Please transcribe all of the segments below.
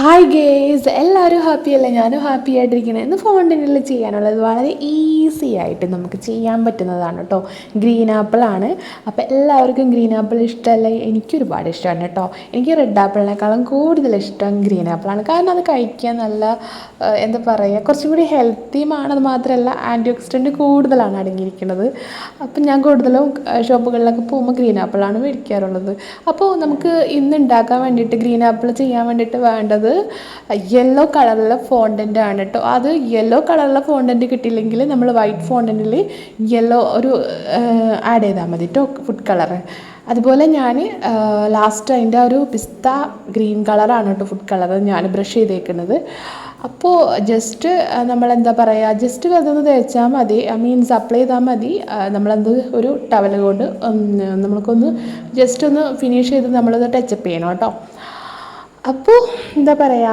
Hi guys, എല്ലാവരും happy അല്ലേ? ഞാനും ഹാപ്പി ആയിട്ടിരിക്കുന്നത്. ഇന്ന് ഫോണ്ടിനിൽ ചെയ്യാനുള്ളത് വളരെ ഈസി ആയിട്ട് നമുക്ക് ചെയ്യാൻ പറ്റുന്നതാണ് കേട്ടോ. ഗ്രീൻ ആപ്പിൾ ആണ്. അപ്പോൾ എല്ലാവർക്കും ഗ്രീൻ ആപ്പിൾ ഇഷ്ടമല്ല, എനിക്കൊരുപാട് ഇഷ്ടമാണ് കേട്ടോ. എനിക്ക് റെഡ് ആപ്പിളിനേക്കാളും കൂടുതൽ ഇഷ്ടം ഗ്രീൻ ആപ്പിളാണ്. കാരണം അത് കഴിക്കാൻ നല്ല എന്താ പറയുക, കുറച്ചും കൂടി ഹെൽത്തിയുമാണ്. അത് മാത്രമല്ല ആൻറ്റി ഓക്സിഡൻറ്റ് കൂടുതലാണ് അടങ്ങിയിരിക്കുന്നത്. അപ്പം ഞാൻ കൂടുതലും ഷോപ്പുകളിലൊക്കെ പോകുമ്പോൾ ഗ്രീൻ ആപ്പിളാണ് മേടിക്കാറുള്ളത്. അപ്പോൾ നമുക്ക് ഇന്ന് ഉണ്ടാക്കാൻ വേണ്ടിയിട്ട് ഗ്രീൻ ആപ്പിൾ ചെയ്യാൻ വേണ്ടിയിട്ട് വേണ്ടത് യെല്ലോ കളറിലെ ഫോണ്ടൻ്റ് ആണ് കേട്ടോ. അത് യെല്ലോ കളറിലെ ഫോണ്ടൻ്റ് കിട്ടിയില്ലെങ്കിൽ നമ്മൾ വൈറ്റ് ഫോണ്ടൻറ്റിൽ യെല്ലോ ഒരു ആഡ് ചെയ്താൽ മതി കേട്ടോ, ഫുഡ് കളറ്. അതുപോലെ ഞാൻ ലാസ്റ്റ് അതിൻ്റെ ഒരു പിസ്ത ഗ്രീൻ കളറാണ് കേട്ടോ ഫുഡ് കളർ ഞാൻ ബ്രഷ് ചെയ്തേക്കുന്നത്. അപ്പോൾ ജസ്റ്റ് നമ്മളെന്താ പറയുക, ജസ്റ്റ് അതൊന്ന് തേച്ചാൽ മതി, മീൻസ് അപ്ലൈ ചെയ്താൽ മതി. നമ്മളത് ഒരു ടവൽ കൊണ്ട് നമ്മൾക്കൊന്ന് ജസ്റ്റ് ഒന്ന് ഫിനിഷ് ചെയ്ത് നമ്മളത് ടച്ചപ്പ് ചെയ്യണം കേട്ടോ. അപ്പോൾ എന്താ പറയുക,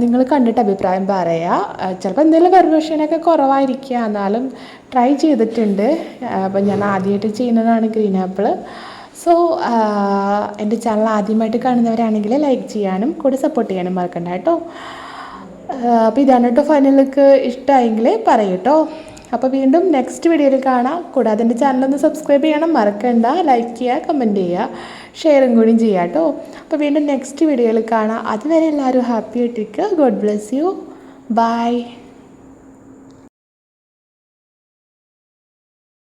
നിങ്ങൾ കണ്ടിട്ട് അഭിപ്രായം പറയുക. ചിലപ്പോൾ എന്തെങ്കിലും പെർമിഷനൊക്കെ കുറവായിരിക്കുക, എന്നാലും ട്രൈ ചെയ്തിട്ടുണ്ട്. അപ്പോൾ ഞാൻ ആദ്യമായിട്ട് ചെയ്യുന്നതാണ് ഗ്രീൻ ആപ്പിൾ. സോ എൻ്റെ ചാനൽ ആദ്യമായിട്ട് കാണുന്നവരാണെങ്കിൽ ലൈക്ക് ചെയ്യാനും കൂടെ സപ്പോർട്ട് ചെയ്യാനും മറക്കണ്ട കേട്ടോ. അപ്പോൾ ഇതാണ് കേട്ടോ ഫൈനൽ ലുക്ക്. ഇഷ്ടമായെങ്കിൽ പറയൂ കേട്ടോ. അപ്പോൾ വീണ്ടും നെക്സ്റ്റ് വീഡിയോയിൽ കാണാം. കൂടാതെ എൻ്റെ ചാനലൊന്ന് സബ്സ്ക്രൈബ് ചെയ്യണം മറക്കണ്ട. ലൈക്ക് ചെയ്യുക, കമൻറ്റ് ചെയ്യുക, ഷെയറും കൂടി ചെയ്യുക കേട്ടോ. അപ്പോൾ വീണ്ടും നെക്സ്റ്റ് വീഡിയോയിൽ കാണാം. അതുവരെ എല്ലാവരും ഹാപ്പി ആയിട്ടിരിക്കുക. God bless you. ബൈ.